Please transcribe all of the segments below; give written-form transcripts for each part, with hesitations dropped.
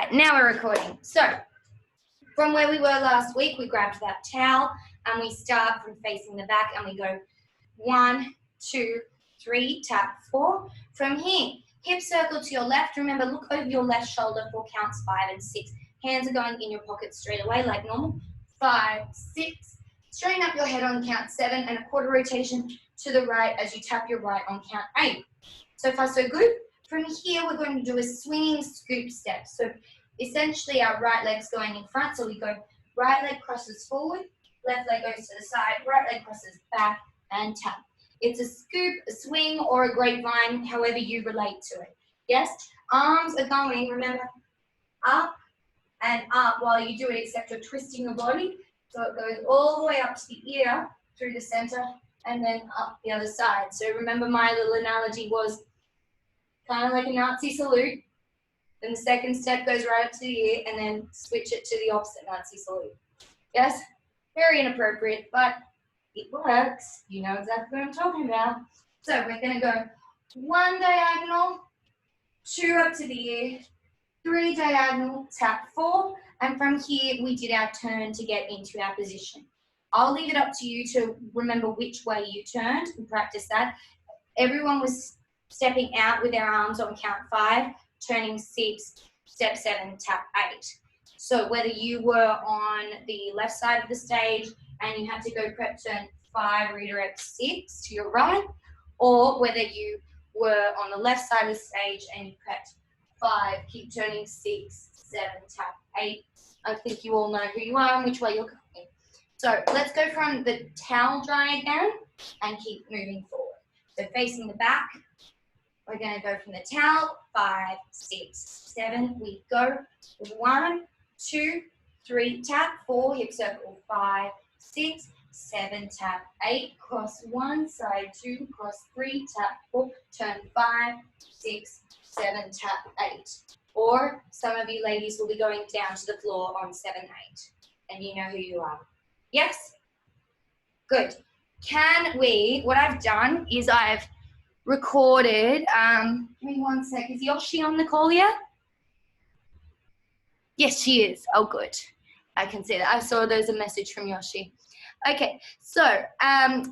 right, now we're recording. So, from where we were last week, we grabbed that towel and we start from facing the back and we go 1, 2, 3, tap 4. From here, hip circle to your left. Remember, look over your left shoulder for counts 5 and 6. Hands are going in your pockets straight away like normal. 5, 6. Straighten up your head on count 7 and a quarter rotation to the right as you tap your right on count 8. So far, so good. From here, we're going to do a swinging scoop step. So essentially, our right leg's going in front. So we go right leg crosses forward, left leg goes to the side, right leg crosses back and tap. It's a scoop, a swing, or a grapevine, however you relate to it. Yes? Arms are going, remember, up and up while you do it, except you're twisting your body. So it goes all the way up to the ear, through the center, and then up the other side. So remember my little analogy was kind of like a Nazi salute. Then the second step goes right up to the ear, and then switch it to the opposite Nazi salute. Yes? Very inappropriate, but it works. You know exactly what I'm talking about. So we're going to go 1 diagonal, 2 up to the ear, 3 diagonal, tap 4, and from here we did our turn to get into our position. I'll leave it up to you to remember which way you turned and practice that. Everyone was stepping out with their arms on count 5, turning 6, step 7, tap 8. So whether you were on the left side of the stage and you had to go prep turn 5, redirect 6 to your right, or whether you were on the left side of the stage and you prepped 5, keep turning 6, 7, tap 8. I think you all know who you are and which way you're going. So let's go from the towel dry again and keep moving forward. So facing the back, we're going to go from the towel, 5, 6, 7, we go. 1, 2, 3, tap, 4, hip circle, 5, 6, 7, tap, 8, cross 1, side 2, cross 3, tap 4, turn 5, 6, 7, tap 8. Or some of you ladies will be going down to the floor on 7, 8. And you know who you are. Yes? Good. Can we, what I've done is I've recorded, give me 1 sec, is Yoshi on the call yet? Yes, she is. Oh, good. I can see that. I saw there's a message from Yoshi. Okay, so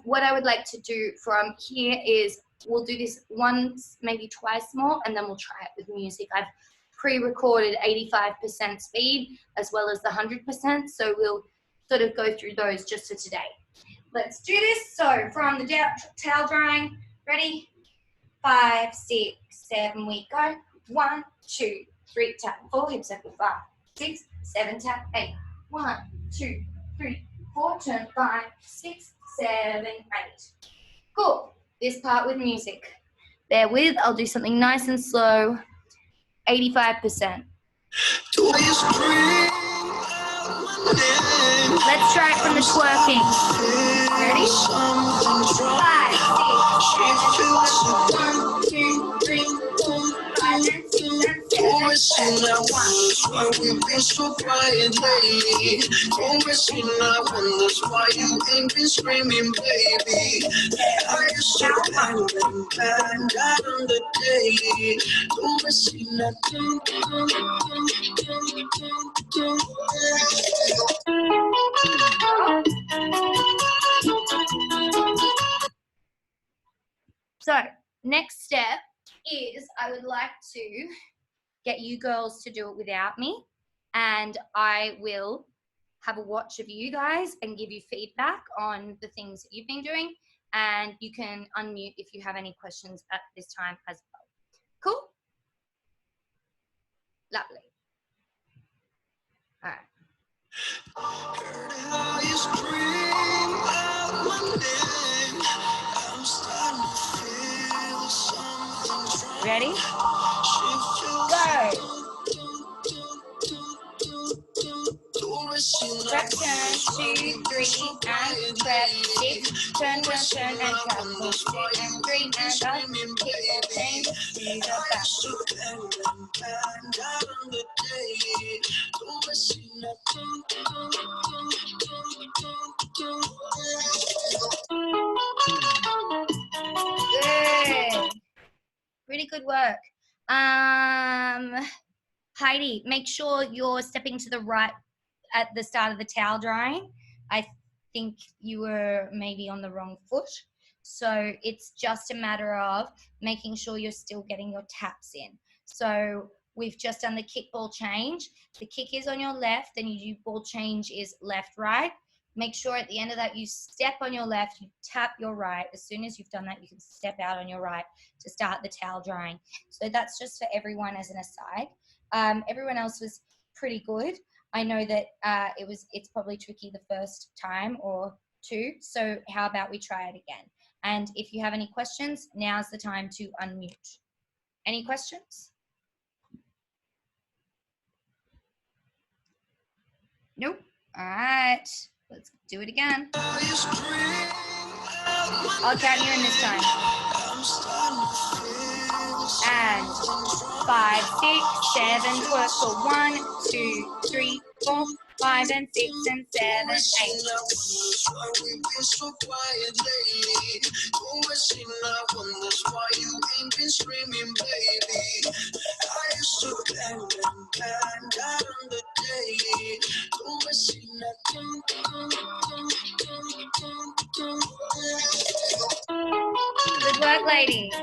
what I would like to do from here is we'll do this once, maybe twice more, and then we'll try it with music. I've pre-recorded 85% speed as well as the 100%, so we'll sort of go through those just for today. Let's do this. So from the towel drying, ready? 5, 6, 7, we go. 1, 2, 3, tap 4, hip circle 5, 6, 7, tap 8. 1, 2, 3, 4, turn 5, 6, 7, 8. Cool. This part with music. Bear with, I'll do something nice and slow. 85%. Let's try it from the twerking. Ready? 5, 6, 7, 1, 2, 3, 4, 5, 6, 7, 8. 1. We've been so quiet lately. Always in our wonders why you ain't been screaming, baby. I used to bang out on the day. Always in our So, next step is I would like to get you girls to do it without me, and I will have a watch of you guys and give you feedback on the things that you've been doing, and you can unmute if you have any questions at this time as well. Cool? Lovely. All right. Ready? Go. Prep turn 2, 3, and prep 6. Turn, turn, and tap 4, 6, and 3, and up. Keep change to the back. Good. Really good work. Heidi, make sure you're stepping to the right at the start of the towel drying. I think you were maybe on the wrong foot. So it's just a matter of making sure you're still getting your taps in. So we've just done the kick ball change. The kick is on your left, and you do ball change is left, right. Make sure at the end of that you step on your left, you tap your right. As soon as you've done that, you can step out on your right to start the towel drying. So that's just for everyone as an aside. Everyone else was pretty good. I know that it's probably tricky the first time or two. So how about we try it again? And if you have any questions, now's the time to unmute. Any questions? Nope. All right. Let's do it again. I'll count you in this time. And 5, 6, 7, twerk for 1, 2, 3, 4, 5 and 6 and 7, 8. Good work, ladies.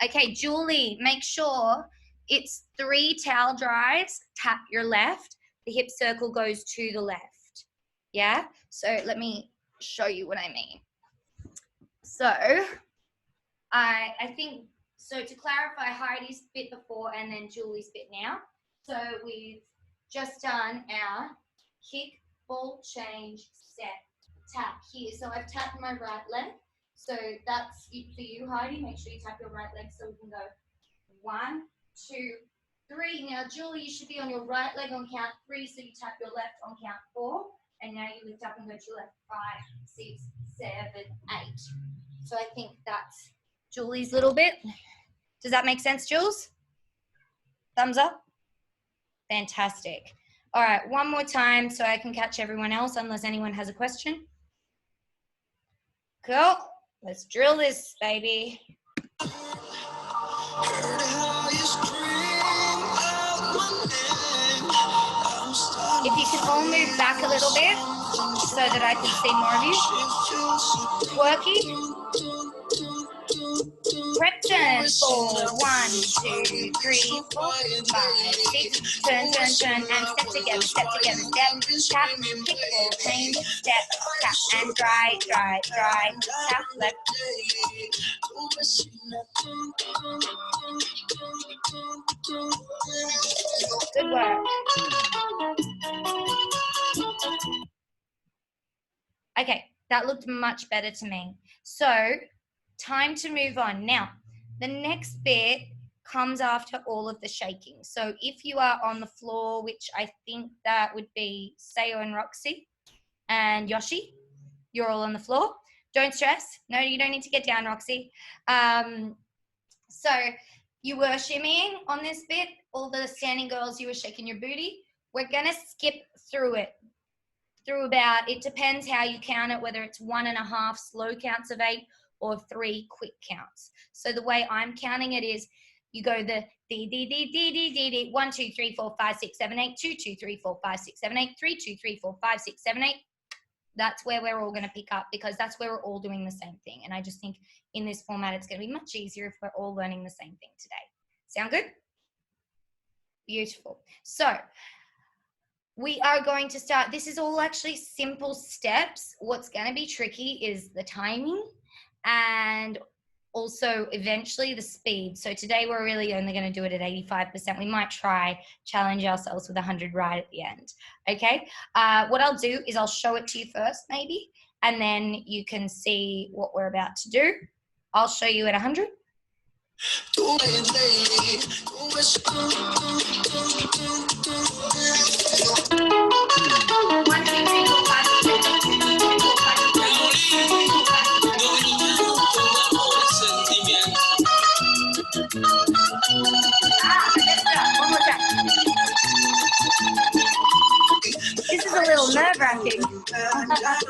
Okay, Julie, make sure it's 3 towel dries, tap your left, the hip circle goes to the left. Yeah, so let me show you what I mean. So I think, so to clarify, Heidi's bit before and then Julie's bit now. So we've just done our kick, ball, change, step, tap here. So I've tapped my right leg. So that's it for you, Heidi. Make sure you tap your right leg so we can go 1, 2, 3. Now, Julie, you should be on your right leg on count 3, so you tap your left on count 4. And now you lift up and go to your left, 5, 6, 7, 8. So I think that's Julie's little bit. Does that make sense, Jules? Thumbs up? Fantastic. All right, one more time so I can catch everyone else unless anyone has a question. Cool. Let's drill this, baby. If you can all move back a little bit so that I can see more of you. Twerky. Prep turn for 1, 2, 3, 4, 5, 6. Turn, turn, turn, and step together, step, tap, kick, ball, change, step, tap, and dry, dry, dry, tap, left. Good work. Okay, that looked much better to me. So, time to move on. Now, the next bit comes after all of the shaking. So if you are on the floor, which I think that would be Sayo and Roxy and Yoshi, you're all on the floor. Don't stress. No, you don't need to get down, Roxy. So you were shimmying on this bit. All the standing girls, you were shaking your booty. We're going to skip through it. Through about, it depends how you count it, whether it's 1.5 slow counts of 8 or 3 quick counts. So the way I'm counting it is you go the D, 1, 2, 3, 4, 5, 6, 7, 8, 2, 2, 3, 4, 5, 6, 7, 8, 3, 2, 3, 4, 5, 6, 7, 8. That's where we're all going to pick up because that's where we're all doing the same thing. And I just think in this format, it's going to be much easier if we're all learning the same thing today. Sound good? Beautiful. So we are going to start. This is all actually simple steps. What's going to be tricky is the timing and also eventually the speed. So today we're really only going to do it at 85%. We might try challenge ourselves with 100 right at the end. Okay. What I'll do is I'll show it to you first maybe, and then you can see what we're about to do. I'll show you at 100. One more time. This is a little nerve-wracking. One more time.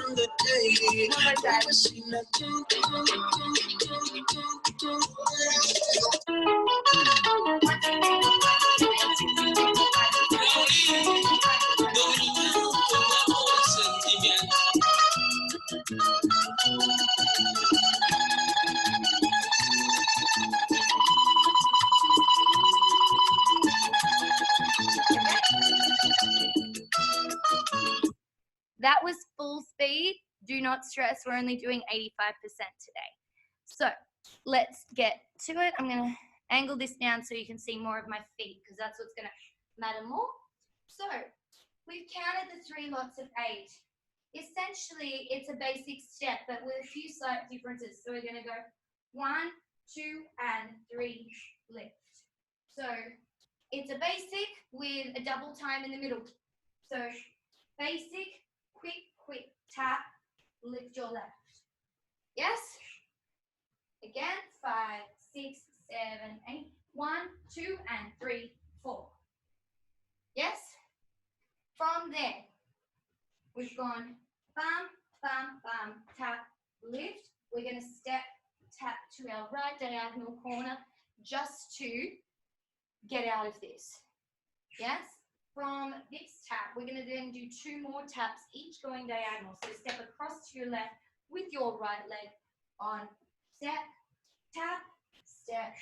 not stress. We're only doing 85% today. So let's get to it. I'm going to angle this down so you can see more of my feet because that's what's going to matter more. So we've counted the 3 lots of 8. Essentially, it's a basic step, but with a few slight differences. So we're going to go 1, 2, and 3, lift. So it's a basic with a double time in the middle. So basic, quick, tap, lift your left. Yes? Again, 5, 6, 7, 8. 1, 2, and 3, 4. Yes? From there, we've gone bum, bum, bum, tap, lift. We're going to step, tap to our right diagonal corner just to get out of this. Yes? From this tap, we're going to then do 2 more taps, each going diagonal. So step across to your left with your right leg on step, tap, step,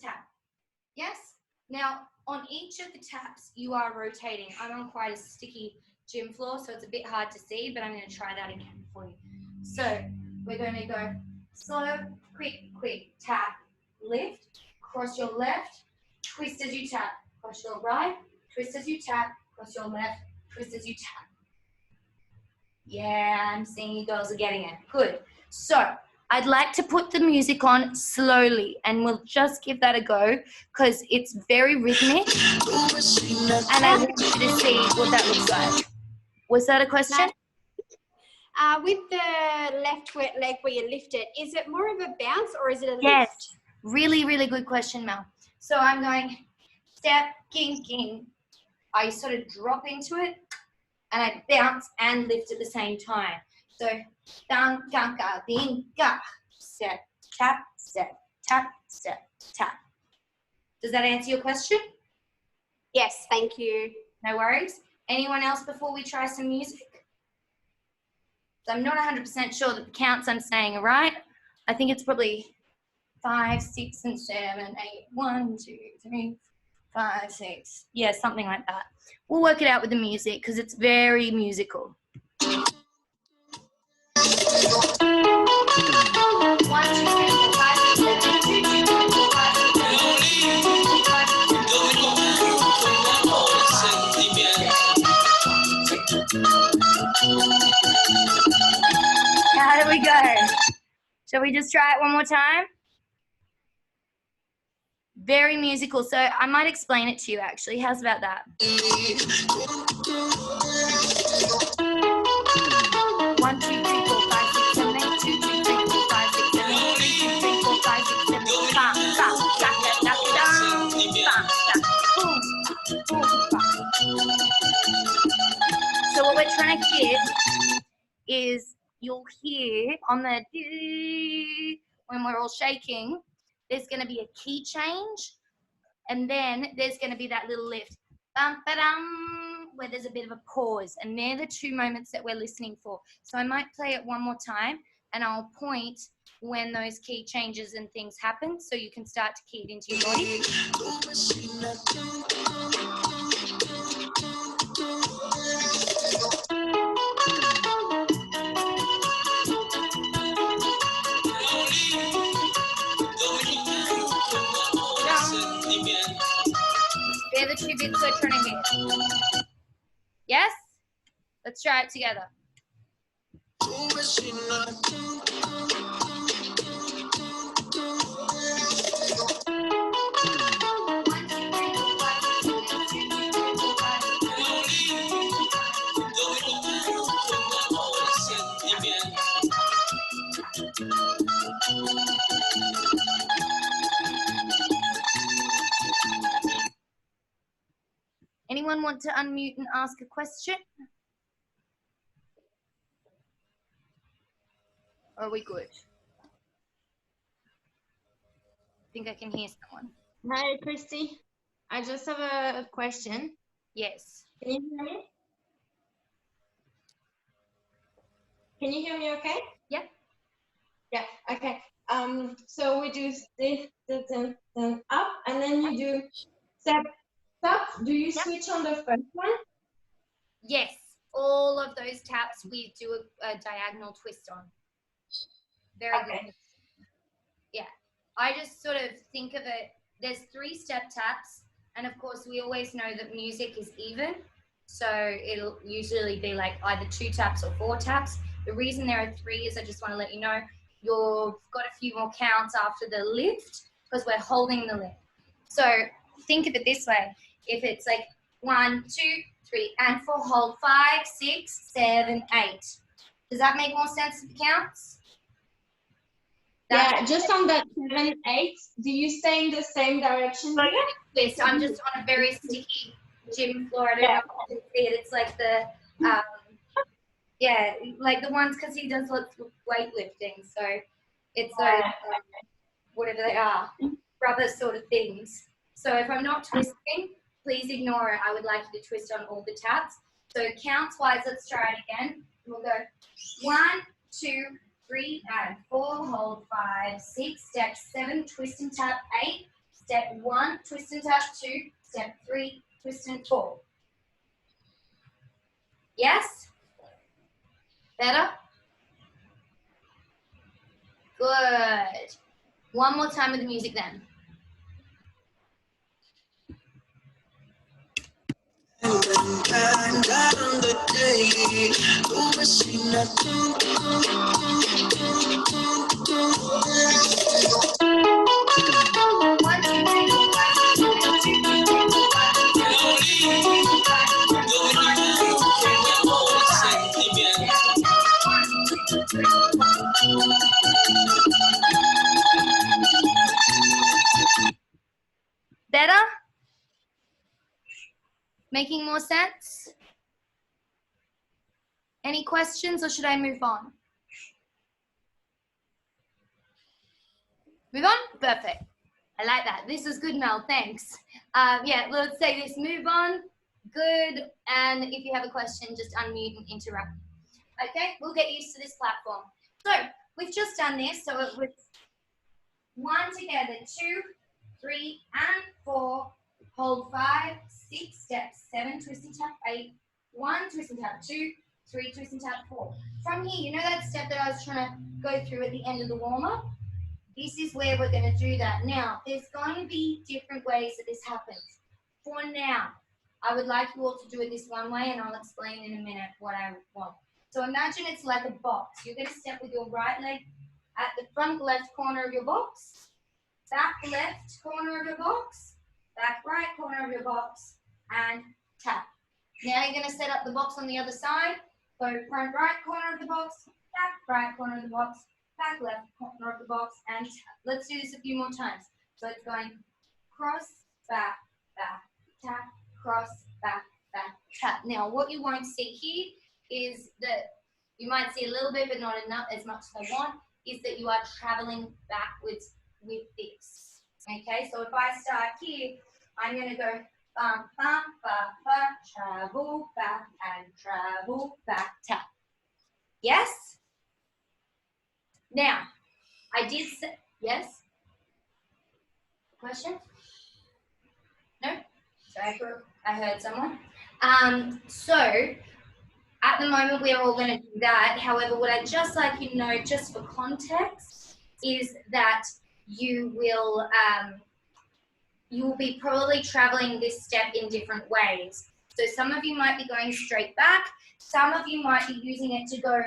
tap. Yes? Now, on each of the taps, you are rotating. I'm on quite a sticky gym floor, so it's a bit hard to see, but I'm going to try that again for you. So we're going to go slow, quick, tap, lift, cross your left, twist as you tap, cross your right, twist as you tap, cross your left, twist as you tap. Yeah, I'm seeing you girls are getting it. Good. So I'd like to put the music on slowly, and we'll just give that a go because it's very rhythmic, and I want you to see what that looks like. Was that a question? With the left leg where you lift it, is it more of a bounce or is it a lift? Yes. Really, really good question, Mel. So I'm going step, king. I sort of drop into it, and I bounce and lift at the same time. So, dang, ga, ding, ga. Step, tap, tap. Does that answer your question? Yes, thank you. No worries. Anyone else before we try some music? So I'm not 100% sure that the counts I'm saying are right. I think it's probably 5, 6, and 7, 8. 1, 2, 3, 5, 6. Yeah, something like that. We'll work it out with the music because it's very musical. 1, 2, 3, 4, 5, 6, 7, 2, 3, 4, 5, 6, 7, 8, 5, 6, 7. How do we go? Shall we just try it one more time? Very musical. So I might explain it to you actually. How's about that? 1, 2, 3, 4, 5, 6, 7, 8. 2, 3, 4, 5, 6, 7, 8. 2, 3, 4, 5, 6, 7, 8. Bam, bam, da, da, da, da, bam, da, boom, boom, bam. So what we're trying to hit is you'll hear on the when we're all shaking, there's going to be a key change, and then there's going to be that little lift, bum, ba-dum, where there's a bit of a pause, and they're the 2 moments that we're listening for. So I might play it one more time, and I'll point when those key changes and things happen, so you can start to key it into your body. They're the 2 bits we're trying to hit. Yes? Let's try it together. Anyone want to unmute and ask a question? Or are we good? I think I can hear someone. Hi, Christy. I just have a question. Yes. Can you hear me? Can you hear me okay? Yeah. Yeah, okay. So we do this, then up, and then you do step, stop. Do you switch on the first one? Yes. all of those taps we do a diagonal twist on. Very good. Yeah, I just sort of think of it, there's 3 step taps, and of course we always know that music is even, so it'll usually be like either 2 taps or 4 taps. The reason there are 3 is I just want to let you know you've got a few more counts after the lift because we're holding the lift. So think of it this way, if it's like 1, 2, 3 and 4, hold 5, 6, 7, 8. Does that make more sense with the counts? Yeah, just on that 7, 8, do you stay in the same direction here? Yes, I'm just on a very sticky gym floor. I don't know if you can see it. It's like the, yeah, like the ones, because he does lots of weightlifting. So it's those, whatever they are, rubber sort of things. So if I'm not twisting, please ignore it. I would like you to twist on all the taps. So counts-wise, let's try it again. We'll go 1, 2, 3 and 4, hold 5, 6, step 7, twist and tap 8, step 1, twist and tap 2, step 3, twist and 4. Yes? Better? Good. One more time with the music then. And on the day, Better? Making more sense? Any questions or should I move on? Move on? Perfect. I like that. This is good, Mel. Thanks. Yeah, let's say this. Move on. Good. And if you have a question, just unmute and interrupt. Okay, we'll get used to this platform. So we've just done this. So it was 1 together, 2, 3 and 4. Hold 5, 6, step 7, twist and tap 8, 1, twist and tap 2, 3, twist and tap 4. From here, you know that step that I was trying to go through at the end of the warm-up? This is where we're going to do that. Now, there's going to be different ways that this happens. For now, I would like you all to do it this one way, and I'll explain in a minute what I want. So imagine it's like a box. You're going to step with your right leg at the front left corner of your box, back left corner of your box, back right corner of your box, and tap. Now you're going to set up the box on the other side. Go front right corner of the box, back right corner of the box, back left corner of the box, and tap. Let's do this a few more times. So it's going cross, back, back, tap, cross, back, back, tap. Now what you won't see here is that you might see a little bit, but not enough as much as I want, is that you are traveling backwards with this. Okay, so if I start here, I'm going to go bum, bum, ba, ba, travel back and travel back, tap. Yes? Now, I did say, yes? Question? No? Sorry, I heard someone. So, at the moment, we're all going to do that. However, what I'd just like you to know, just for context, is that you will be probably traveling this step in different ways. So some of you might be going straight back. Some of you might be using it to go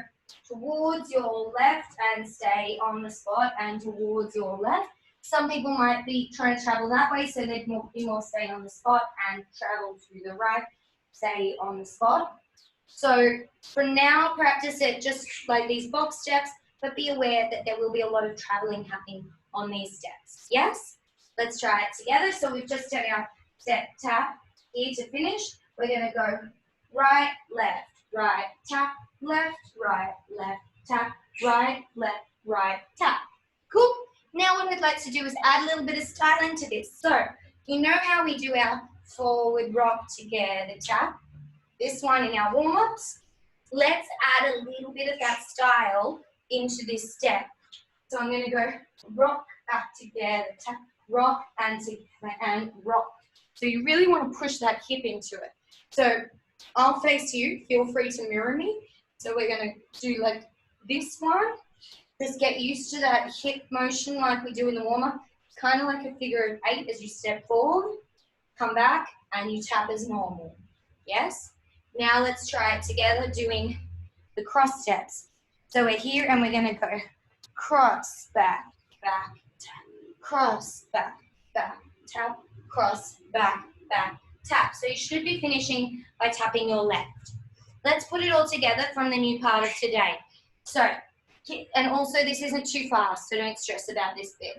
towards your left and stay on the spot and towards your left. Some people might be trying to travel that way, so they'd be more stay on the spot and travel to the right, stay on the spot. So for now, practice it just like these box steps, but be aware that there will be a lot of traveling happening on these steps. Yes? Let's try it together. So we've just done our step, tap, here to finish. We're going to go right, tap, left, tap, right, tap. Cool. Now what I'd like to do is add a little bit of style into this. So you know how we do our forward rock together tap? This one in our warm-ups. Let's add a little bit of that style into this step. So I'm going to go rock, back together, tap, rock, and together, and rock. So you really want to push that hip into it. So I'll face you. Feel free to mirror me. So we're going to do like this one. Just get used to that hip motion like we do in the warm-up. Kind of like a figure of 8 as you step forward, come back, and you tap as normal. Yes? Now let's try it together doing the cross steps. So we're here and we're going to go cross, back, back, tap, cross, back, tap, cross, back, tap. So you should be finishing by tapping your left. Let's put it all together from the new part of today. So, and also this isn't too fast, so don't stress about this bit.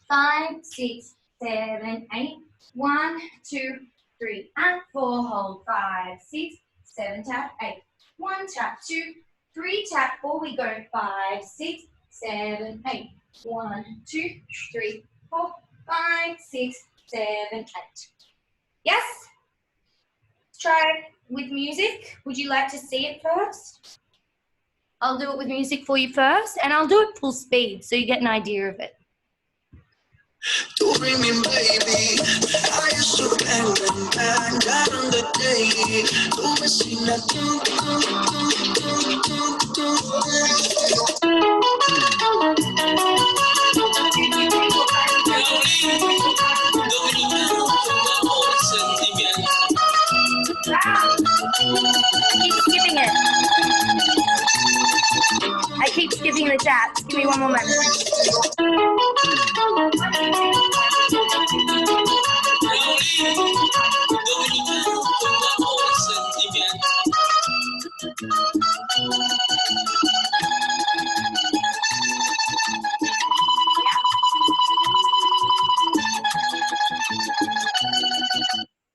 5, 6, 7, 8. 1, 2, 3, and 4. Hold 5, 6, 7, tap 8. 1, tap 2, 3, tap 4. We go 5, 6, 7, 8. 1, 2, 3, 4, 5, 6, 7, 8. Yes? Let's try it with music. Would you like to see it first? I'll do it with music for you first, and I'll do it full speed so you get an idea of it. Don't bring me, baby. I used to bang out on the day. Don't miss me nothing. I keep skipping the taps. Give me one more moment.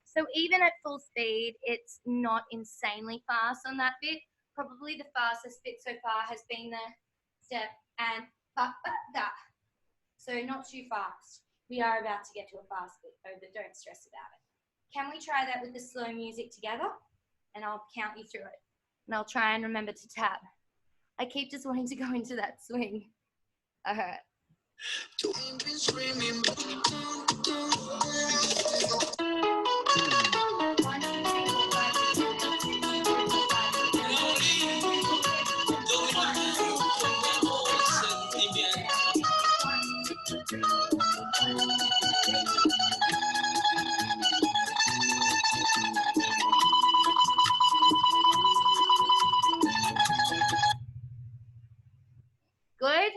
So even at full speed, it's not insanely fast on that bit. Probably the fastest bit so far has been the step and ba-ba-da. So not too fast. We are about to get to a fast bit, though, but don't stress about it. Can we try that with the slow music together? And I'll count you through it. And I'll try and remember to tap. I keep just wanting to go into that swing. All right. Good?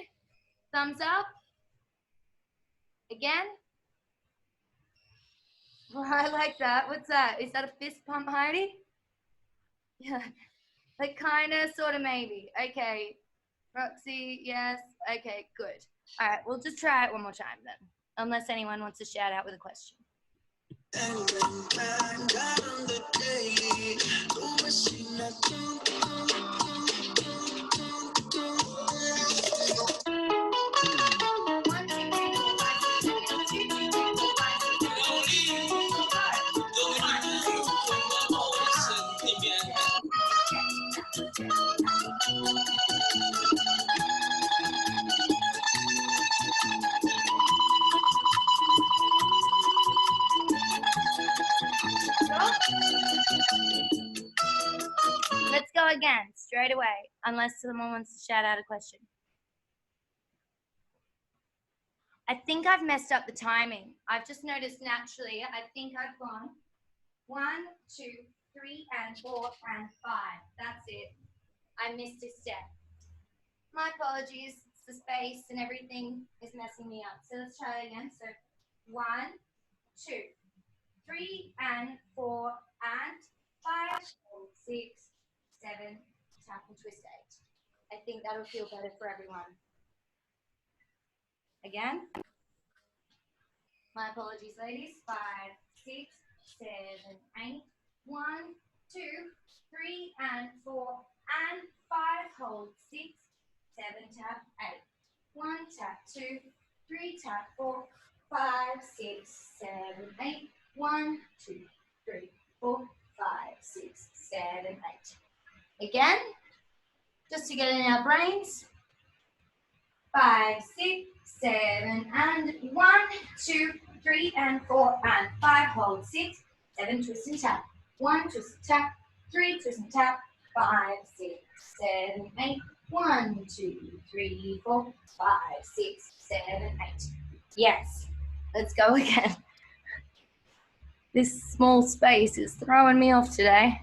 Thumbs up? Again? Well, I like that. What's that? Is that a fist pump, Heidi? Yeah. Like kind of, sort of, maybe. Okay. Roxy, yes. Okay, good. All right, we'll just try it one more time then. Unless anyone wants to shout out with a question. Let's go again, straight away, unless someone wants to shout out a question. I think I've messed up the timing. I've just noticed naturally, I think I've gone 1, 2, 3, and 4, and 5. That's it. I missed a step. My apologies. It's the space and everything is messing me up. So let's try it again. So 1, 2, 3, and 4, and 5, 6, 7, tap and twist 8. I think that'll feel better for everyone. Again. My apologies, ladies. 5, 6, 7, 8. 1, 2, 3, and 4, and 5. Hold 6, 7, tap 8. 1, tap 2, 3, tap 4, 5, 6, 7, 8. 1, 2, 3, 4, 5, 6, 7, 8. Again, just to get it in our brains. 5, 6, 7, and 1, 2, 3, and 4, and 5. Hold 6, 7, twist and tap. 1, twist, tap. 3, twist and tap, 5, 6, 7, 8. 1, 2, 3, 4, 5, 6, 7, 8. Yes, let's go again. This small space is throwing me off today.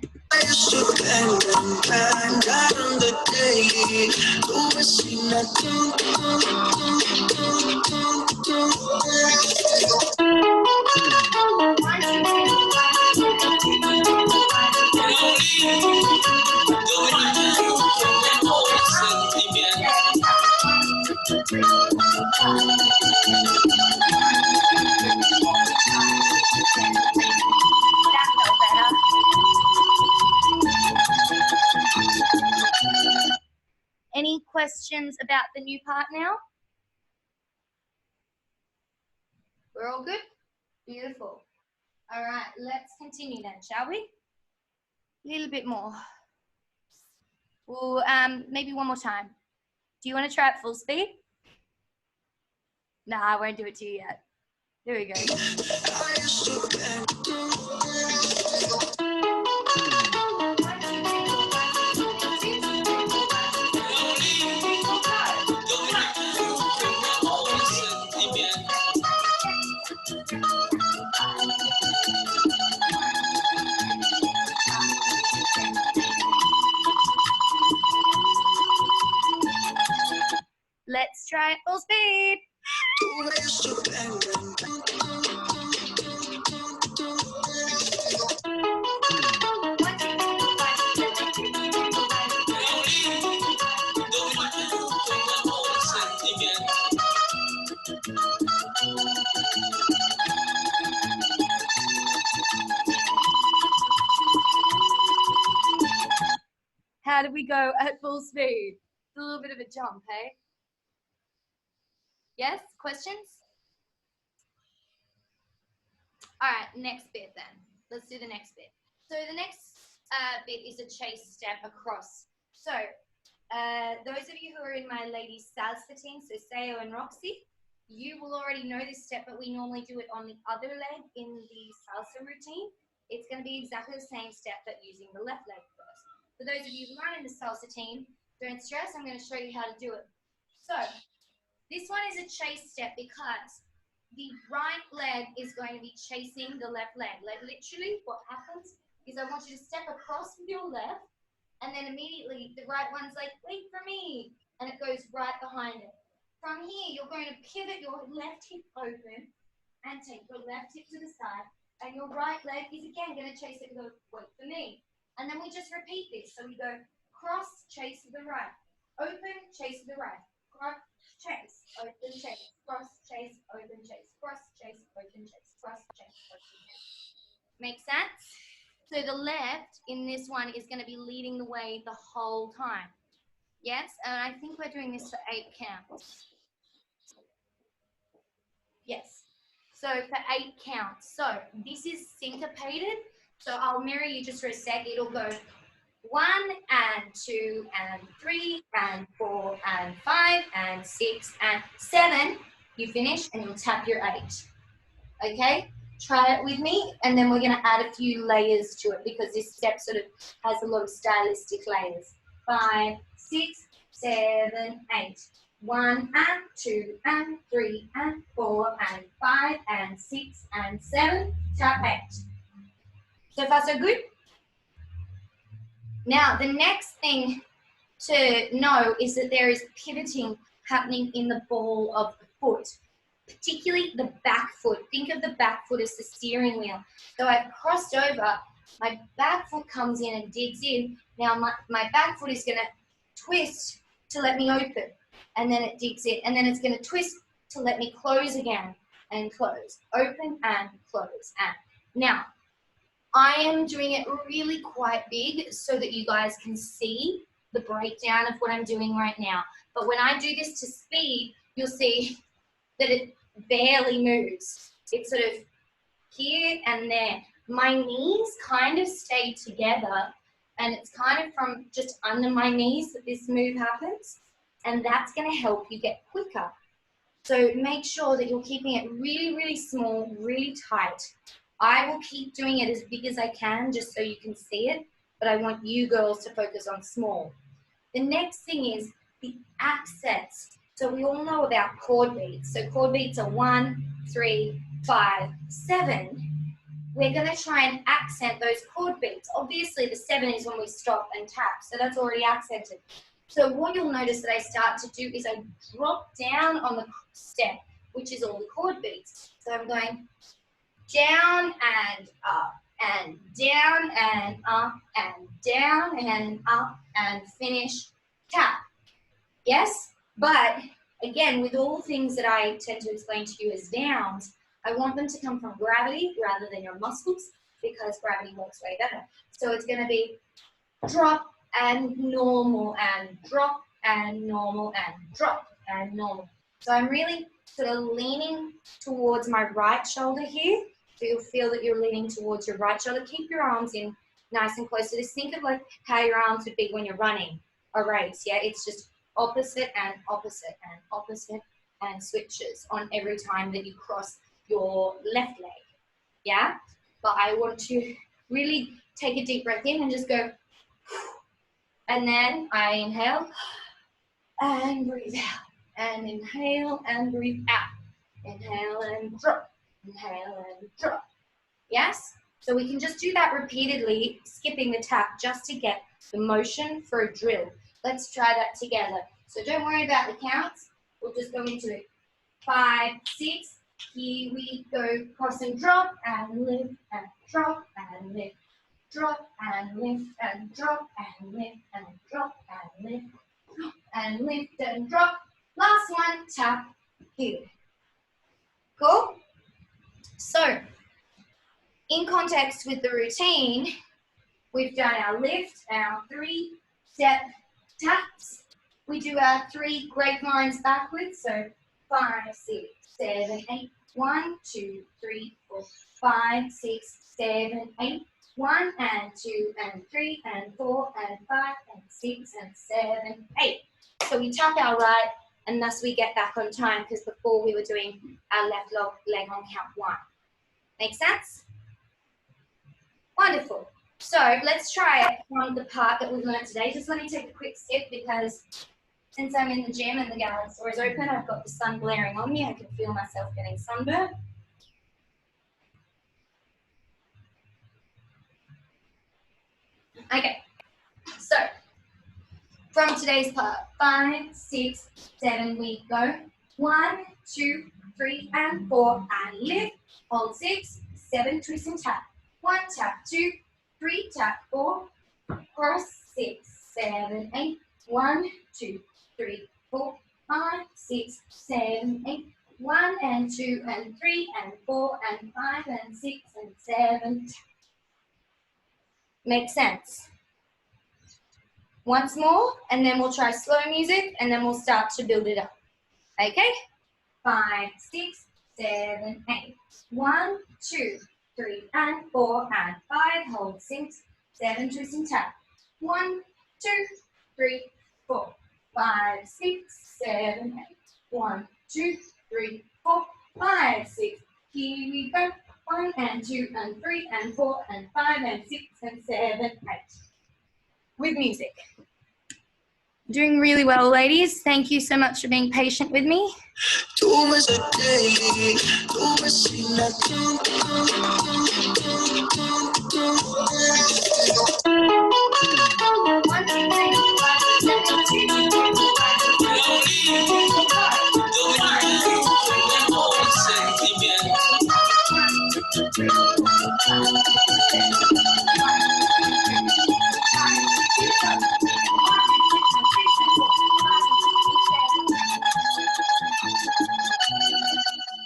Any questions about the new part now? We're all good? Beautiful. All right, let's continue then, shall we? A little bit more. Well, maybe one more time. Do you want to try at full speed? No, I won't do it to you yet. There we go. Let's try it full speed. How did we go at full speed? It's a little bit of a jump, hey? Yes, questions? All right, next bit then. Let's do the next bit. So the next bit is a chase step across. So those of you who are in my ladies salsa team, so Sayo and Roxy, you will already know this step, but we normally do it on the other leg in the salsa routine. It's going to be exactly the same step, but using the left leg first. For those of you who aren't in the salsa team, don't stress, I'm going to show you how to do it. So this one is a chase step because the right leg is going to be chasing the left leg. Like literally what happens is I want you to step across with your left, and then immediately the right one's like, wait for me, and it goes right behind it. From here, you're going to pivot your left hip open and take your left hip to the side, and your right leg is again going to chase it and go, wait for me. And then we just repeat this. So we go cross, chase to the right, open, chase to the right, cross, chase, open, chase, cross, chase, open, chase, cross, chase, open, chase, cross, chase, open, chase. Make sense? So the left in this one is going to be leading the way the whole time. Yes, and I think we're doing this for 8 counts. Yes, so for 8 counts. So this is syncopated. So I'll mirror you just for a sec. It'll go 1 and 2 and 3 and 4 and 5 and 6 and 7. You finish and you'll tap your 8. Okay? Try it with me, and then we're going to add a few layers to it because this step sort of has a lot of stylistic layers. 5, 6, 7, 8. 1 and 2 and 3 and 4 and 5 and 6 and 7. Tap 8. So far, so good? Now, the next thing to know is that there is pivoting happening in the ball of the foot, particularly the back foot. Think of the back foot as the steering wheel. So I've crossed over, my back foot comes in and digs in. Now my back foot is going to twist to let me open, and then it digs in, and then it's going to twist to let me close again and close, open and close. And now I am doing it really quite big so that you guys can see the breakdown of what I'm doing right now. But when I do this to speed, you'll see that it barely moves. It's sort of here and there. My knees kind of stay together, and it's kind of from just under my knees that this move happens, and that's going to help you get quicker. So make sure that you're keeping it really, really small, really tight. I will keep doing it as big as I can just so you can see it, but I want you girls to focus on small. The next thing is the accents. So we all know about chord beats. So chord beats are 1, 3, 5, 7. We're going to try and accent those chord beats. Obviously, the 7 is when we stop and tap, so that's already accented. So what you'll notice that I start to do is I drop down on the step, which is all the chord beats. So I'm going down and up, and down and up, and down and up, and finish, tap. Yes? But again, with all things that I tend to explain to you as downs, I want them to come from gravity rather than your muscles, because gravity works way better. So it's going to be drop and normal and drop and normal and drop and normal. So I'm really sort of leaning towards my right shoulder here. So you'll feel that you're leaning towards your right shoulder. Keep your arms in nice and close. So just think of like how your arms would be when you're running a race. Yeah, it's just opposite and opposite and opposite and switches on every time that you cross your left leg. Yeah, but I want to really take a deep breath in and just go, and then I inhale and breathe out, and inhale and breathe out, inhale and drop, inhale and drop. Yes? So we can just do that repeatedly, skipping the tap just to get the motion for a drill. Let's try that together. So don't worry about the counts. We'll just go into it. 5, 6. Here we go. Cross and drop and lift and drop and lift. Drop and lift and drop and lift and drop and lift. Drop and lift and drop. Last one, tap, heel. Cool? So, in context with the routine, we've done our lift, our 3-step taps. We do our 3 grapevines backwards. So 5, 6, 7, 8. 1, 2, 3, 4, 5, 6, 7, 8. 1 and 2 and 3 and 4 and 5 and 6 and 7, 8. So we tap our right, and thus we get back on time, because before we were doing our left leg on count 1. Make sense? Wonderful. So let's try it on the part that we've learned today. Just let me take a quick sip, because since I'm in the gym and the gallery store is open, I've got the sun glaring on me. I can feel myself getting sunburned. Okay, so from today's part, 5, 6, 7, we go. 1, 2, 3, and 4, and lift. Hold 6, 7, twist and tap. 1, tap, 2, 3, tap, 4, cross 6, 7, 8. 1, 2, 3, 4, 5, 6, 7, 8. 1 and 2 and 3 and 4 and 5 and 6 and 7. Makes sense? Once more, and then we'll try slow music, and then we'll start to build it up. Okay? 5, 6, 7, 8. 1, 2, 3, and 4, and 5. Hold 6, 7, twist and tap. 1, 2, 3, 4, 5, 6, 7, 8. 1, 2, 3, 4, 5, 6. Here we go. 1 and 2 and 3 and 4 and 5 and 6 and 7, 8. With music. Doing really well, ladies. Thank you so much for being patient with me.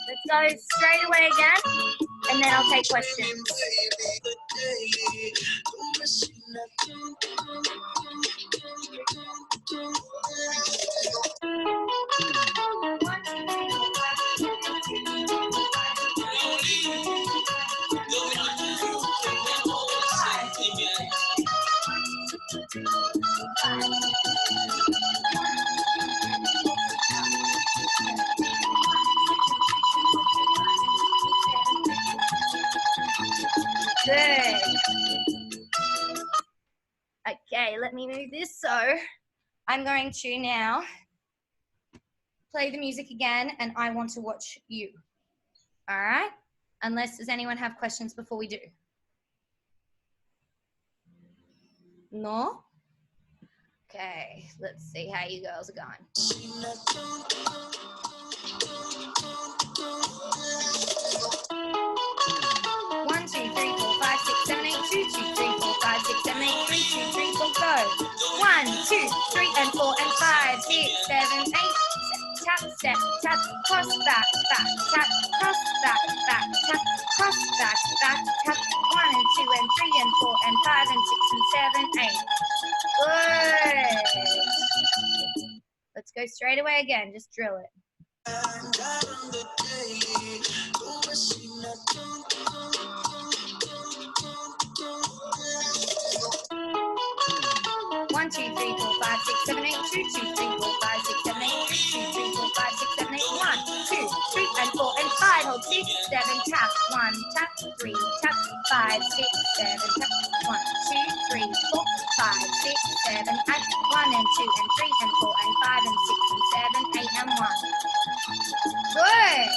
Let's go straight away again, and then I'll take questions. Good. Okay, let me move this. So I'm going to now play the music again, and I want to watch you. All right? Unless does anyone have questions before we do? No? Okay, let's see how you girls are going. 1, 2, 3, 4, 5, 6, 7, 8, 2, 2, 3, 4, 5, 6, 7, 8, 3, 2, 3, 4, go. 1, 2, 3, and 4, and 5, 6, 7, 8. Tap, step, tap, cross, back, back, tap, cross, back, back, tap, cross, back, back, tap. 1 and 2 and 3 and 4 and 5 and 6 and 7, 8. Good. Let's go straight away again. Just drill it. 1, 2, 3, 4, 5, 6, 7, 8, 2, 2, 3, 4, 5, 6, 7, 8, 3, 2, 3, 4, 5, 6, 7, 8, 1, 2, 3, and 4, and 5, hold 6, 7, tap, 1, tap, 3, tap, 5, 6, 7, tap, 1, 2, 3, 4, 5, 6, 7, and 1 and 2 and 3 and 4 and 5 and 6 and 7, 8 and 1. Good.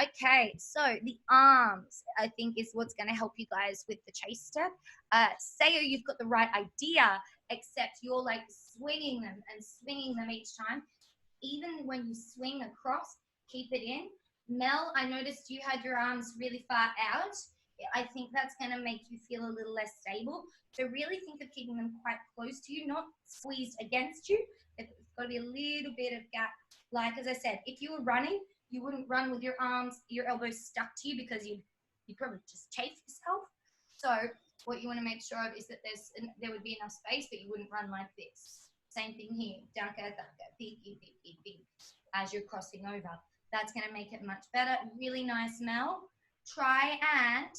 Okay, so the arms, I think, is what's going to help you guys with the chase step. Say you've got the right idea, except you're like swinging them each time. Even when you swing across, keep it in. Mel, I noticed you had your arms really far out. I think that's going to make you feel a little less stable. So really think of keeping them quite close to you, not squeezed against you. It's got to be a little bit of gap. Like, as I said, if you were running, you wouldn't run with your arms, your elbows stuck to you, because you'd probably just chafe yourself. So what you want to make sure of is that there would be enough space, but you wouldn't run like this. Same thing here, daka, big, as you're crossing over. That's going to make it much better. Really nice, Mel. Try, and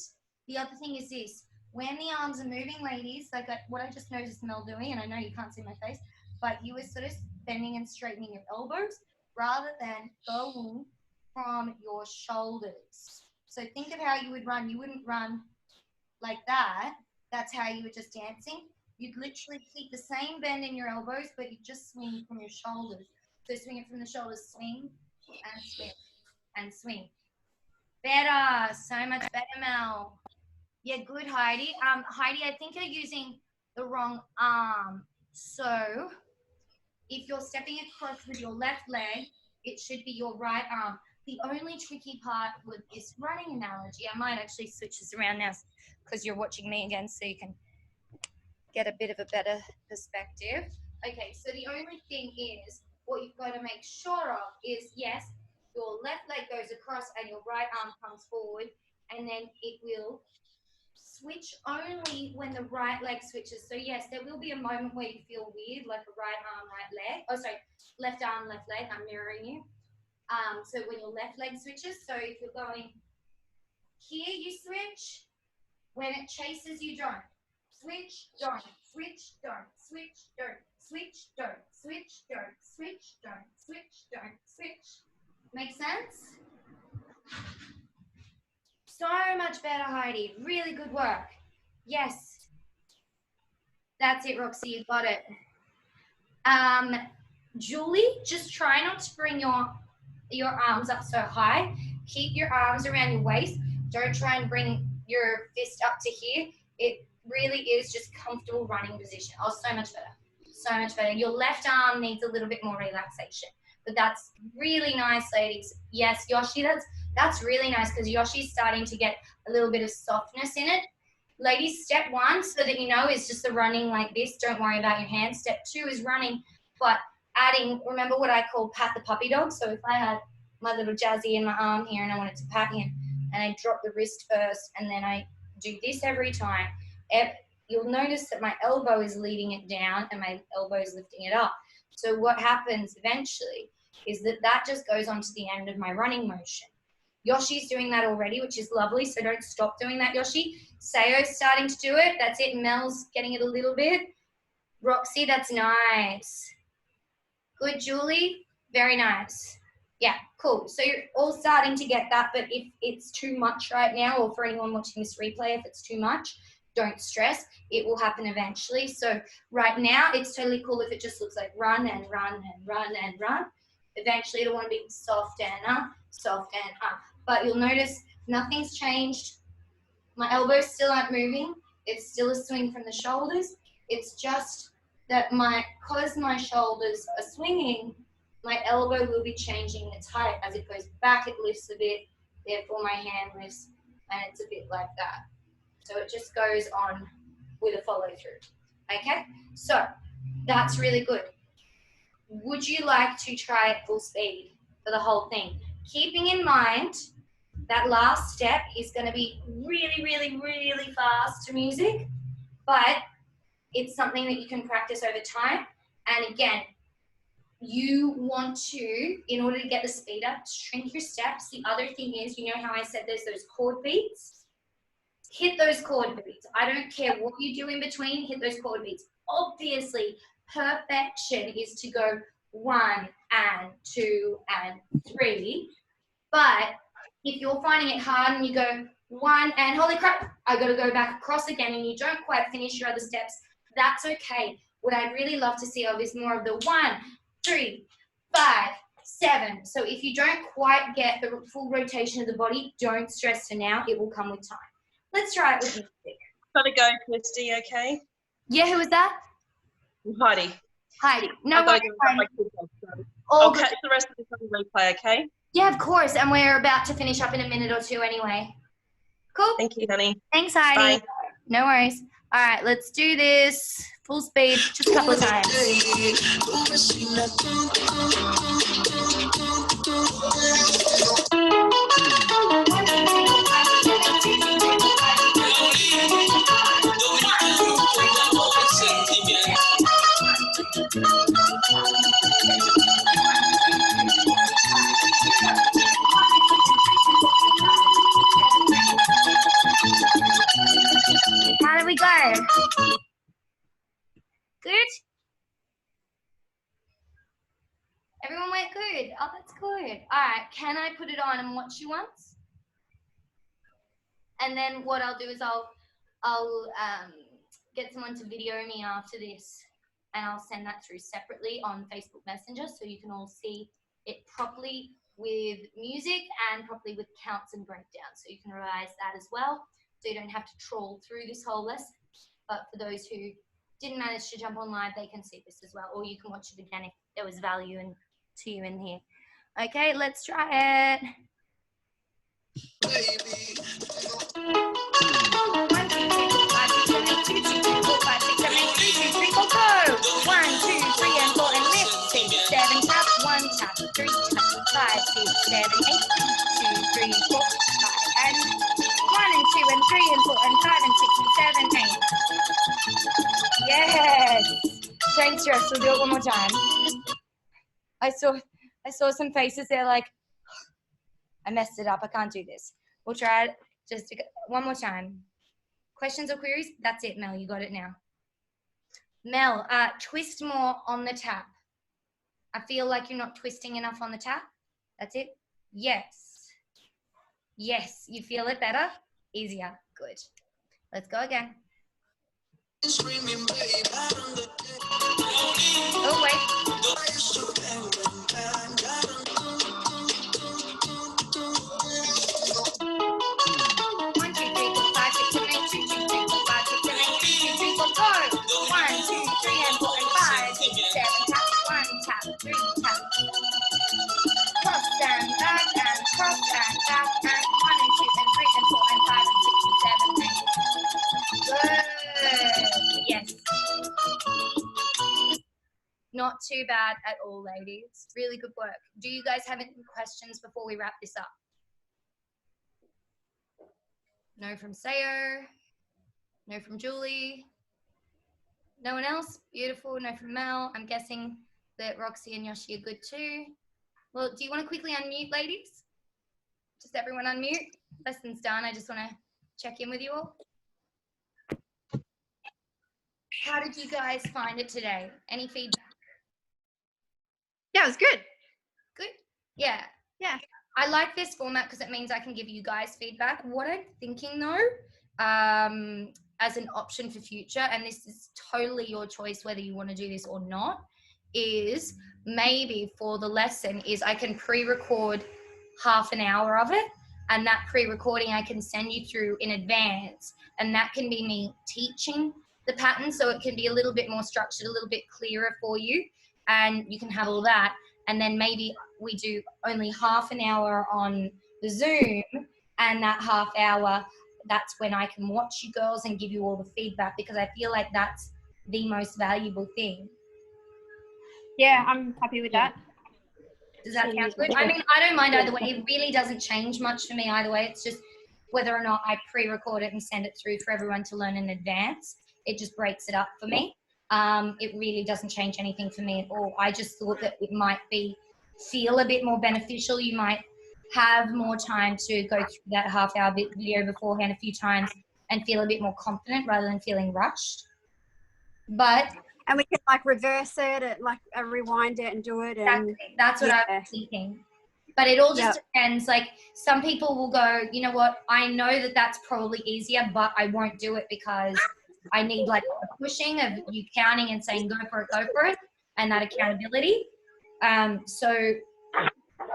the other thing is this. When the arms are moving, ladies, like what I just noticed Mel doing, and I know you can't see my face, but you were sort of bending and straightening your elbows rather than going from your shoulders. So think of how you would run. You wouldn't run like that. That's how you were just dancing. You'd literally keep the same bend in your elbows, but you just swing from your shoulders. So swing it from the shoulders, swing and swing and swing. Better, so much better, Mel. Yeah, good, Heidi. Heidi, I think you're using the wrong arm. So if you're stepping across with your left leg, it should be your right arm. The only tricky part with this running analogy, I might actually switch this around now because you're watching me again, so you can get a bit of a better perspective. Okay, so the only thing is, what you've got to make sure of is, yes, your left leg goes across and your right arm comes forward, and then it will switch only when the right leg switches. So yes, there will be a moment where you feel weird, like a right arm, right leg. Oh, sorry, left arm, left leg. I'm mirroring you. So when your left leg switches, so if you're going here, you switch. When it chases, you don't. Switch, don't. Switch, don't. Switch, don't. Switch, don't. Switch, don't. Switch, don't. Switch, don't. Switch. Make sense? So much better, Heidi. Really good work. Yes. That's it, Roxy. You got it. Julie, just try not to bring your arms up so high. Keep your arms around your waist. Don't try and bring your fist up to here. It really is just comfortable running position. Oh, so much better. So much better. Your left arm needs a little bit more relaxation. But that's really nice, ladies. Yes, Yoshi, that's really nice because Yoshi's starting to get a little bit of softness in it. Ladies, step 1, so that you know, is just the running like this. Don't worry about your hands. Step 2 is running, but adding, remember what I call pat the puppy dog? So if I had my little Jazzy in my arm here and I wanted to pat him, and I drop the wrist first, and then I do this every time, you'll notice that my elbow is leading it down and my elbow is lifting it up. So what happens eventually is that just goes on to the end of my running motion. Yoshi's doing that already, which is lovely, so don't stop doing that, Yoshi. Sayo's starting to do it. That's it. Mel's getting it a little bit. Roxy, that's nice. Good, Julie. Very nice. Yeah, cool. So you're all starting to get that, but if it's too much right now, or for anyone watching this replay, if it's too much, don't stress. It will happen eventually. So right now, it's totally cool if it just looks like run and run and run and run. Eventually, it'll want to be soft and up, soft and up. But you'll notice nothing's changed. My elbows still aren't moving. It's still a swing from the shoulders. It's just that because my shoulders are swinging, my elbow will be changing its height. As it goes back, it lifts a bit. Therefore, my hand lifts, and it's a bit like that. So it just goes on with a follow through. Okay, so that's really good. Would you like to try it full speed for the whole thing? Keeping in mind that last step is going to be really, really, really fast to music, but it's something that you can practice over time. And again, you want to, in order to get the speed up, shrink your steps. The other thing is, you know how I said there's those chord beats? Hit those chord beats. I don't care what you do in between, hit those chord beats. Obviously, perfection is to go 1 and 2 and 3, but if you're finding it hard and you go 1 and holy crap, I got to go back across again, and you don't quite finish your other steps, that's okay. What I'd really love to see of is more of the 1, 3, 5, 7. So if you don't quite get the full rotation of the body, don't stress for now. It will come with time. Let's try it with music. Gotta go, Christy, okay? Yeah, who was that? Heidi. Heidi. No I've got worries, to go and Heidi. grab my kids off, so All I'll good. catch the rest of this on replay, okay? Yeah, of course. And we're about to finish up in a minute or two anyway. Cool. Thank you, honey. Thanks, Heidi. Bye. No worries. All right, let's do this full speed, just a couple of times. How did we go? Good? Everyone went good. Oh, that's good. All right, can I put it on and watch you once? And then what I'll do is I'll get someone to video me after this, and I'll send that through separately on Facebook Messenger so you can all see it properly with music and properly with counts and breakdowns. So you can revise that as well, so you don't have to trawl through this whole lesson. But for those who didn't manage to jump on live, they can see this as well, or you can watch it again if there was value to you in here. Okay, let's try it. Baby. 1, 2, 3, 4, 5, 6, 7, 8, 2, 2, 3, 4, 5, 6, 7, 8, 3, 2, 3, 4, go! 1, 2, 3, and 4, and lift. 6, 7, tap, 1, tap, 3, tap, 5, 6, 7, 8, 2, 3, 4, 5, and 1 and 2 and 3 and 4 and 5 and 6 and 7, 8. Yes! Don't stress, we'll do it one more time. I saw some faces there like, I messed it up, I can't do this. We'll try it just one more time. Questions or queries? That's it, Mel, you got it now. Mel, twist more on the tap. I feel like you're not twisting enough on the tap. That's it? Yes. Yes, you feel it better? Easier, good. Let's go again. Oh, wait. 1, 2, 3, 4, 5, 6, 7, 8, 2, 2, 3, 4, 5, 6, 7, 8, 2, 2, 3, 4, go! 1, 2, 3, and 4, and 5, 6, 7, tap, 1, tap, 3, tap. Cross and back, and cross and back, and 1 and 2 and 3 and 4 and 5 and 6 and 7 and 8. Good. Yes. Not too bad at all, ladies. Really good work. Do you guys have any questions before we wrap this up? No from Sayo. No from Julie. No one else? Beautiful. No from Mel. I'm guessing that Roxy and Yoshi are good too. Well, do you want to quickly unmute, ladies? Just everyone unmute. Lesson's done. I just want to check in with you all. How did you guys find it today? Any feedback? Yeah, it was good. Good? Yeah. Yeah. I like this format because it means I can give you guys feedback. What I'm thinking though, as an option for future, and this is totally your choice whether you want to do this or not, is maybe for the lesson is I can pre-record half an hour of it, and that pre-recording I can send you through in advance, and that can be me teaching the pattern, so it can be a little bit more structured, a little bit clearer for you, and you can have all that. And then maybe we do only half an hour on the Zoom, and that half hour, that's when I can watch you girls and give you all the feedback, because I feel like that's the most valuable thing. Yeah, I'm happy with that. Does that sound good? I mean, I don't mind either way. It really doesn't change much for me either way. It's just whether or not I pre-record it and send it through for everyone to learn in advance. It just breaks it up for me. It really doesn't change anything for me at all. I just thought that it might feel a bit more beneficial. You might have more time to go through that half-hour video beforehand a few times and feel a bit more confident rather than feeling rushed. But And we can like reverse it, like rewind it and do it. And that's what I was thinking. But it all just depends. Like some people will go, you know what, I know that that's probably easier, but I won't do it because I need like a pushing of you counting and saying, go for it, and that accountability. So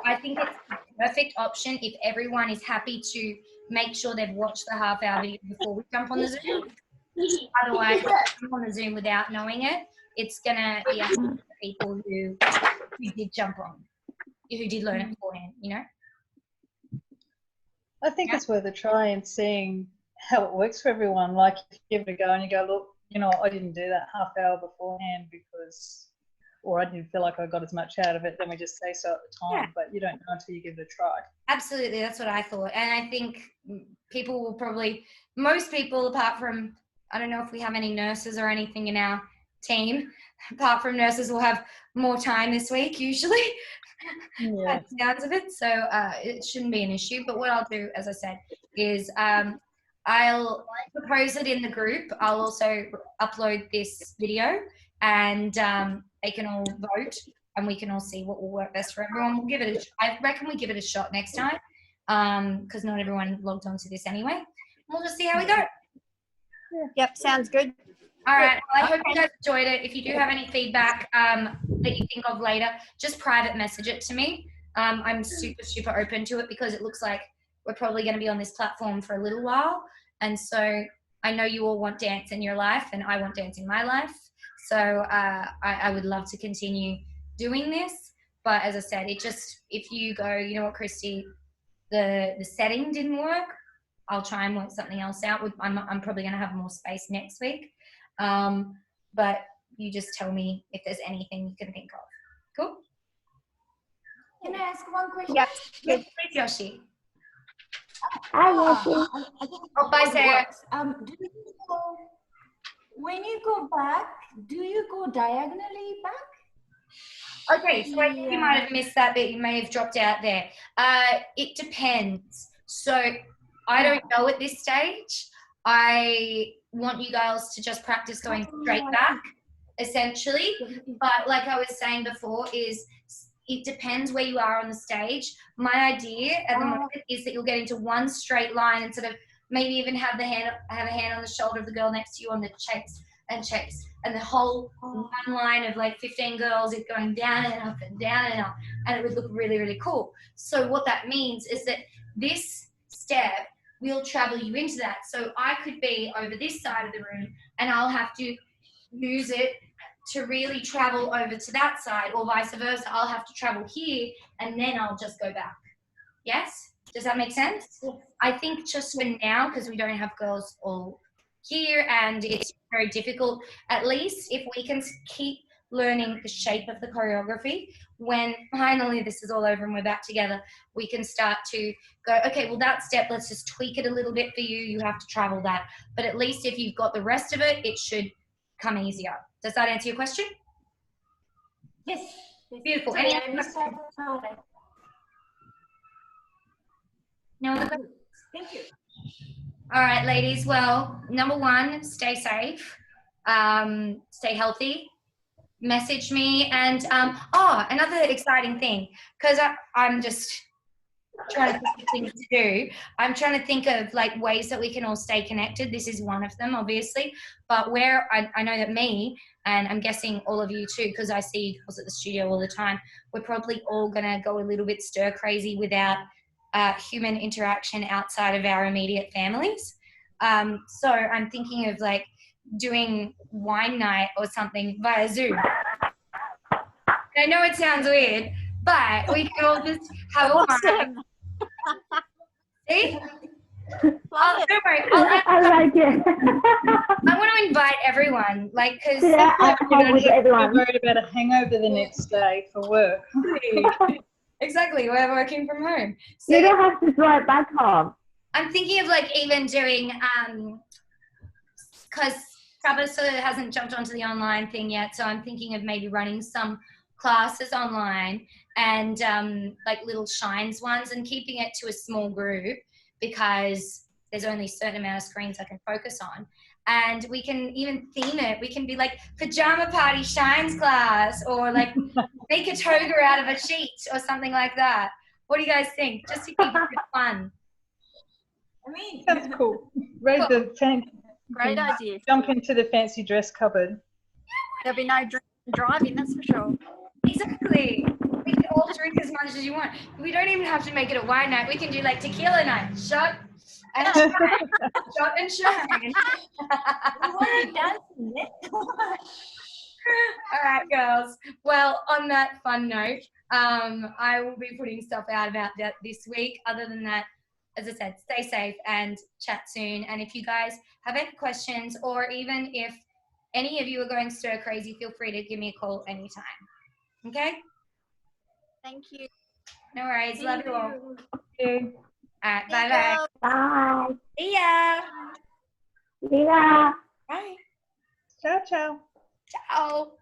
I think it's the perfect option if everyone is happy to make sure they've watched the half-hour video before we jump on the Zoom. Otherwise, if we jump on the Zoom without knowing it, it's going to be up to people who did jump on, who did learn it beforehand, you know? I think it's worth a try and seeing how it works for everyone. Like if you give it a go and you go, look, you know, I didn't do that half hour beforehand because, or I didn't feel like I got as much out of it, then we just say so at the time, but you don't know until you give it a try. Absolutely, that's what I thought. And I think people will probably, most people apart from, I don't know if we have any nurses or anything in our team, apart from nurses will have more time this week usually. Yeah. Sounds of it, so it shouldn't be an issue. But what I'll do, as I said, is I'll propose it in the group. I'll also upload this video, and they can all vote, and we can all see what will work best for everyone. We'll give it I reckon we give it a shot next time, because not everyone logged onto this anyway. We'll just see how we go. Yep, sounds good. All right. Well, I hope you guys enjoyed it. If you do have any feedback that you think of later, just private message it to me. I'm super open to it because it looks like we're probably going to be on this platform for a little while. And so I know you all want dance in your life and I want dance in my life. So I would love to continue doing this. But as I said, it just, if you go, you know what, Christy, the setting didn't work, I'll try and work something else out. I'm probably going to have more space next week. But you just tell me if there's anything you can think of. Cool? Can I ask one question? Yep. Yes, please, Yoshi. Hi, Yoshi. Oh, bye, Sarah. When you go back, do you go diagonally back? Okay, so I think you might have missed that bit. You may have dropped out there. It depends. So I don't know at this stage. I want you girls to just practice going straight back, essentially. But like I was saying before, is it depends where you are on the stage. My idea at the moment is that you'll get into one straight line and sort of maybe even have a hand on the shoulder of the girl next to you on the chase, and the whole one line of like 15 girls is going down and up and down and up, and it would look really, really cool. So what that means is that this step will travel you into that. So I could be over this side of the room and I'll have to use it to really travel over to that side, or vice versa. I'll have to travel here and then I'll just go back. Yes? Does that make sense? I think just for now, because we don't have girls all here and it's very difficult, at least if we can keep learning the shape of the choreography, when finally this is all over and we're back together, we can start to go, okay, well that step, let's just tweak it a little bit for you. You have to travel that. But at least if you've got the rest of it, it should come easier. Does that answer your question? Yes. Beautiful. Sorry, Any I other missed questions? that. No other questions? Thank you. All right, ladies. Well, number one, stay safe, stay healthy. Message me, and another exciting thing, because I'm just trying to think of things to do. I'm trying to think of like ways that we can all stay connected. This is one of them, obviously. But where I know that me, and I'm guessing all of you too, because I see you girls at the studio all the time, we're probably all going to go a little bit stir crazy without human interaction outside of our immediate families. So I'm thinking of like doing wine night or something via Zoom. I know it sounds weird, but we can all just have a wine. Awesome. See? Love it. Don't worry. I like it. I want to invite everyone, like, because Yeah, I You're with everyone. worried about a hangover the next day for work. exactly, we're working from home. So You don't have to drive back home. I'm thinking of like even doing, because Tabitha hasn't jumped onto the online thing yet, so I'm thinking of maybe running some classes online and like little shines ones and keeping it to a small group because there's only a certain amount of screens I can focus on. And we can even theme it. We can be like pajama party shines class or like make a toga out of a sheet or something like that. What do you guys think? Just to keep it fun. I mean, That's cool. Raise the Great idea. jump into the fancy dress cupboard. There'll be no driving, that's for sure. Exactly. We can all drink as much as you want. We don't even have to make it a wine night. We can do like tequila night. Shot and shine. Shot and shine. we want to dance in it. All right, girls. Well, on that fun note, I will be putting stuff out about that this week. Other than that, as I said, stay safe and chat soon. And if you guys have any questions or even if any of you are going stir crazy, feel free to give me a call anytime. Okay? Thank you. No worries. Love you all. Okay. All right. Bye-bye. Bye. See ya. See ya. Bye. Ciao, ciao. Ciao.